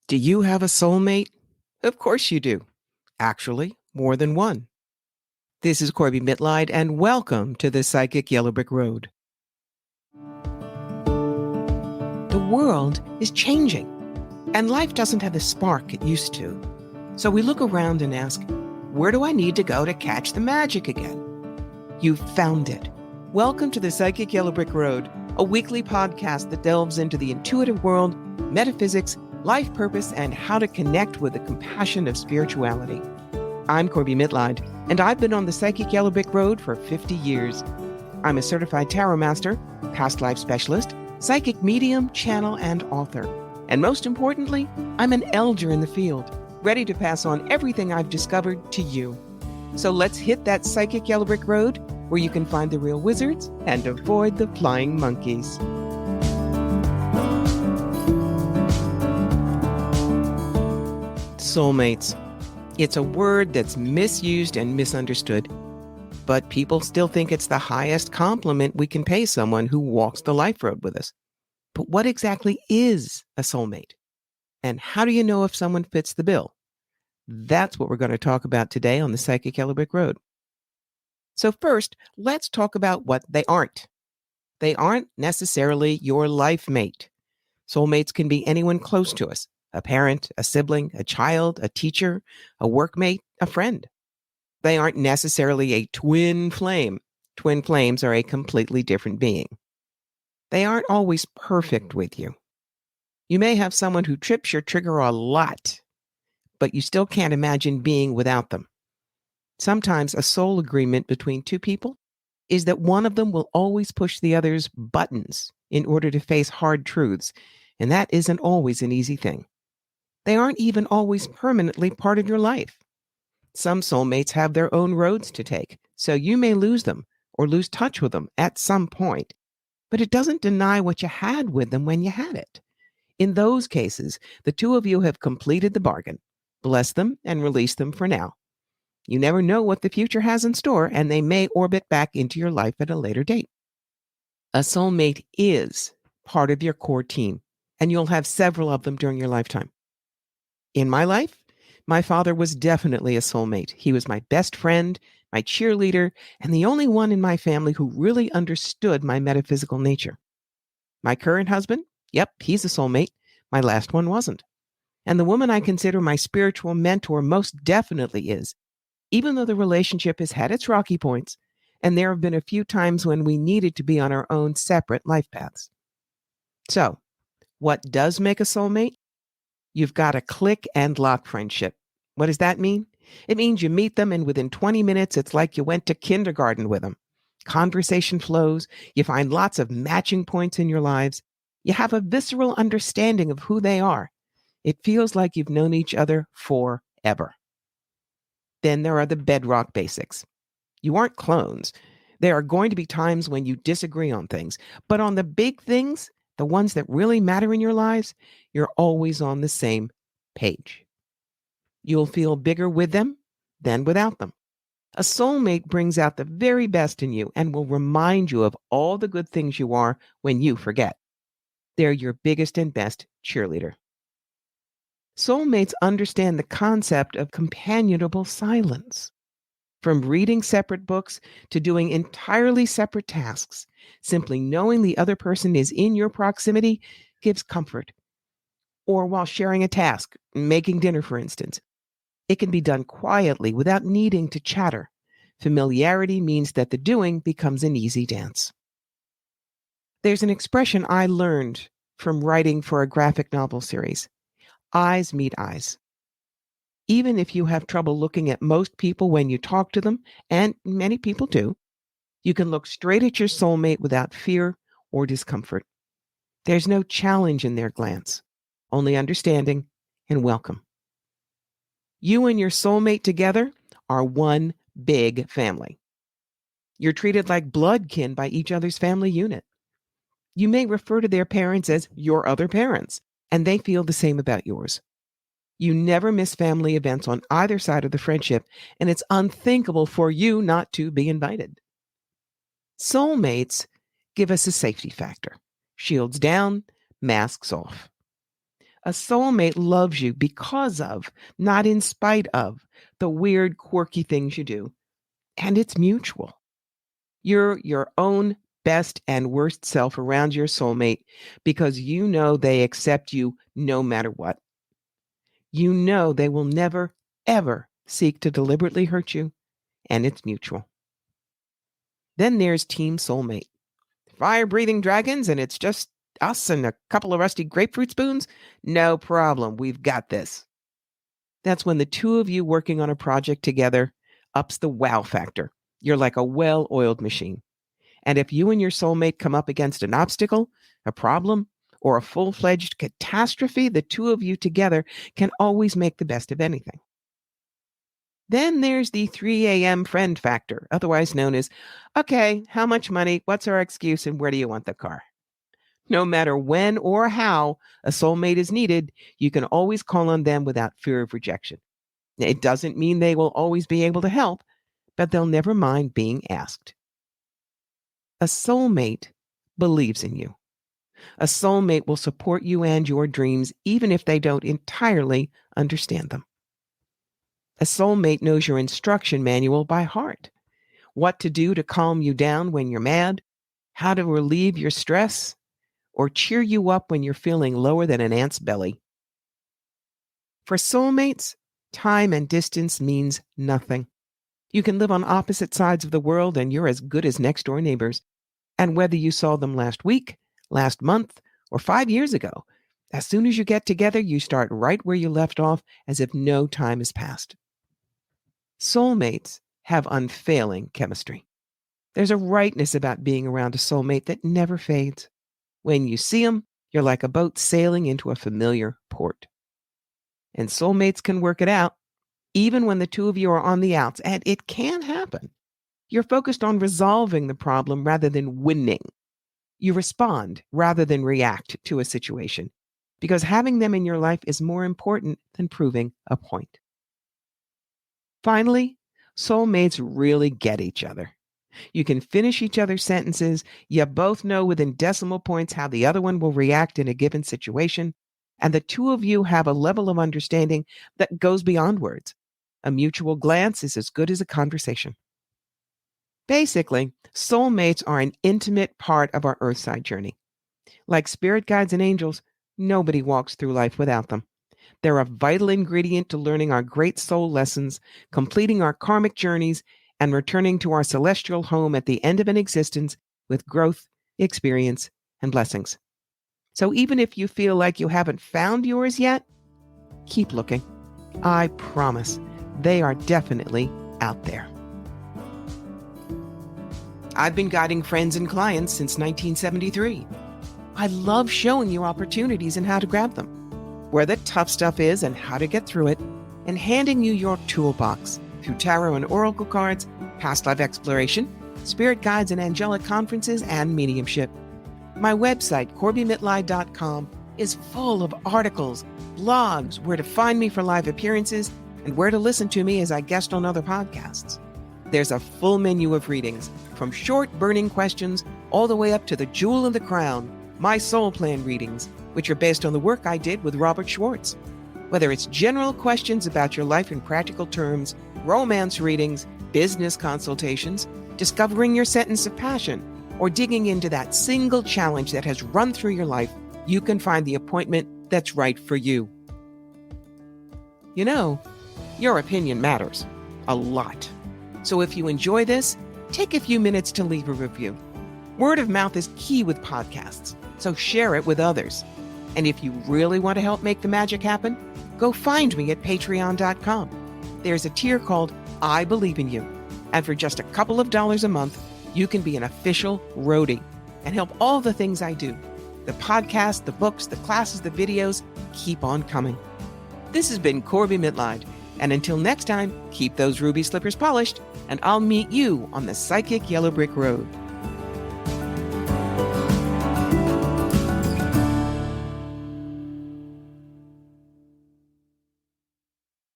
Do you have a soulmate? Of course you do. Actually, more than one. This is Corbie Mitleid, and welcome to the Psychic Yellow Brick Road. The world is changing, and life doesn't have the spark it used to. So we look around and ask, where do I need to go to catch the magic again? You've found it. Welcome to the Psychic Yellow Brick Road, a weekly podcast that delves into the intuitive world, metaphysics, life purpose, and how to connect with the compassion of spirituality. I'm Corbie Mitleid, and I've been on the Psychic Yellow Brick Road for 50 years. I'm a certified tarot master, past life specialist, psychic medium, channel, and author. And most importantly, I'm an elder in the field, ready to pass on everything I've discovered to you. So let's hit that Psychic Yellow Brick Road where you can find the real wizards and avoid the flying monkeys. Soulmates. It's a word that's misused and misunderstood, but people still think it's the highest compliment we can pay someone who walks the life road with us. But what exactly is a soulmate? And how do you know if someone fits the bill? That's what we're going to talk about today on the Psychic Yellow Brick Road. So first, let's talk about what they aren't. They aren't necessarily your life mate. Soulmates can be anyone close to us. A parent, a sibling, a child, a teacher, a workmate, a friend. They aren't necessarily a twin flame. Twin flames are a completely different being. They aren't always perfect with you. You may have someone who trips your trigger a lot, but you still can't imagine being without them. Sometimes a soul agreement between two people is that one of them will always push the other's buttons in order to face hard truths, and that isn't always an easy thing. They aren't even always permanently part of your life. Some soulmates have their own roads to take, so you may lose them or lose touch with them at some point, but it doesn't deny what you had with them when you had it. In those cases, the two of you have completed the bargain. Bless them and release them for now. You never know what the future has in store, and they may orbit back into your life at a later date. A soulmate is part of your core team, and you'll have several of them during your lifetime. In my life, my father was definitely a soulmate. He was my best friend, my cheerleader, and the only one in my family who really understood my metaphysical nature. My current husband, yep, he's a soulmate. My last one wasn't. And the woman I consider my spiritual mentor most definitely is, even though the relationship has had its rocky points, and there have been a few times when we needed to be on our own separate life paths. So, what does make a soulmate? You've got a click and lock friendship. What does that mean? It means you meet them and within 20 minutes, it's like you went to kindergarten with them. Conversation flows. You find lots of matching points in your lives. You have a visceral understanding of who they are. It feels like you've known each other forever. Then there are the bedrock basics. You aren't clones. There are going to be times when you disagree on things, but on the big things, the ones that really matter in your lives, you're always on the same page. You'll feel bigger with them than without them. A soulmate brings out the very best in you and will remind you of all the good things you are when you forget. They're your biggest and best cheerleader. Soulmates understand the concept of companionable silence. From reading separate books to doing entirely separate tasks, simply knowing the other person is in your proximity gives comfort. Or while sharing a task, making dinner, for instance, it can be done quietly without needing to chatter. Familiarity means that the doing becomes an easy dance. There's an expression I learned from writing for a graphic novel series. Eyes meet eyes. Even if you have trouble looking at most people when you talk to them, and many people do, you can look straight at your soulmate without fear or discomfort. There's no challenge in their glance, only understanding and welcome. You and your soulmate together are one big family. You're treated like blood kin by each other's family unit. You may refer to their parents as your other parents, and they feel the same about yours. You never miss family events on either side of the friendship, and it's unthinkable for you not to be invited. Soulmates give us a safety factor. Shields down, masks off. A soulmate loves you because of, not in spite of, the weird, quirky things you do. And it's mutual. You're your own best and worst self around your soulmate because you know they accept you no matter what. You know they will never, ever seek to deliberately hurt you, and it's mutual. Then there's Team Soulmate. Fire-breathing dragons, and it's just us and a couple of rusty grapefruit spoons? No problem. We've got this. That's when the two of you working on a project together ups the wow factor. You're like a well-oiled machine. And if you and your soulmate come up against an obstacle, a problem, or a full-fledged catastrophe, the two of you together can always make the best of anything. Then there's the 3 a.m. friend factor, otherwise known as, okay, how much money, what's our excuse, and where do you want the car? No matter when or how a soulmate is needed, you can always call on them without fear of rejection. It doesn't mean they will always be able to help, but they'll never mind being asked. A soulmate believes in you. A soulmate will support you and your dreams, even if they don't entirely understand them. A soulmate knows your instruction manual by heart. What to do to calm you down when you're mad, how to relieve your stress, or cheer you up when you're feeling lower than an ant's belly. For soulmates, time and distance means nothing. You can live on opposite sides of the world and you're as good as next-door neighbors. And whether you saw them last week, last month, or 5 years ago, as soon as you get together, you start right where you left off as if no time has passed. Soulmates have unfailing chemistry. There's a rightness about being around a soulmate that never fades. When you see them, you're like a boat sailing into a familiar port. And soulmates can work it out, even when the two of you are on the outs, and it can happen. You're focused on resolving the problem rather than winning. You respond rather than react to a situation, because having them in your life is more important than proving a point. Finally, soulmates really get each other. You can finish each other's sentences. You both know within decimal points how the other one will react in a given situation. And the two of you have a level of understanding that goes beyond words. A mutual glance is as good as a conversation. Basically, soulmates are an intimate part of our earthside journey. Like spirit guides and angels, nobody walks through life without them. They're a vital ingredient to learning our great soul lessons, completing our karmic journeys, and returning to our celestial home at the end of an existence with growth, experience, and blessings. So even if you feel like you haven't found yours yet, keep looking. I promise they are definitely out there. I've been guiding friends and clients since 1973. I love showing you opportunities and how to grab them, where the tough stuff is and how to get through it, and handing you your toolbox through tarot and oracle cards, past life exploration, spirit guides and angelic conferences, and mediumship. My website, CorbieMitleid.com, is full of articles, blogs, where to find me for live appearances, and where to listen to me as I guest on other podcasts. There's a full menu of readings, from short burning questions all the way up to the jewel in the crown, my soul plan readings, which are based on the work I did with Robert Schwartz. Whether it's general questions about your life in practical terms, romance readings, business consultations, discovering your sentence of passion, or digging into that single challenge that has run through your life, you can find the appointment that's right for you. You know, your opinion matters a lot. So if you enjoy this, take a few minutes to leave a review. Word of mouth is key with podcasts, so share it with others. And if you really want to help make the magic happen, go find me at patreon.com. There's a tier called I Believe in You. And for just a couple of dollars a month, you can be an official roadie and help all the things I do. The podcast, the books, the classes, the videos, keep on coming. This has been Corbie Mitleid. And until next time, keep those ruby slippers polished, and I'll meet you on the psychic yellow brick road.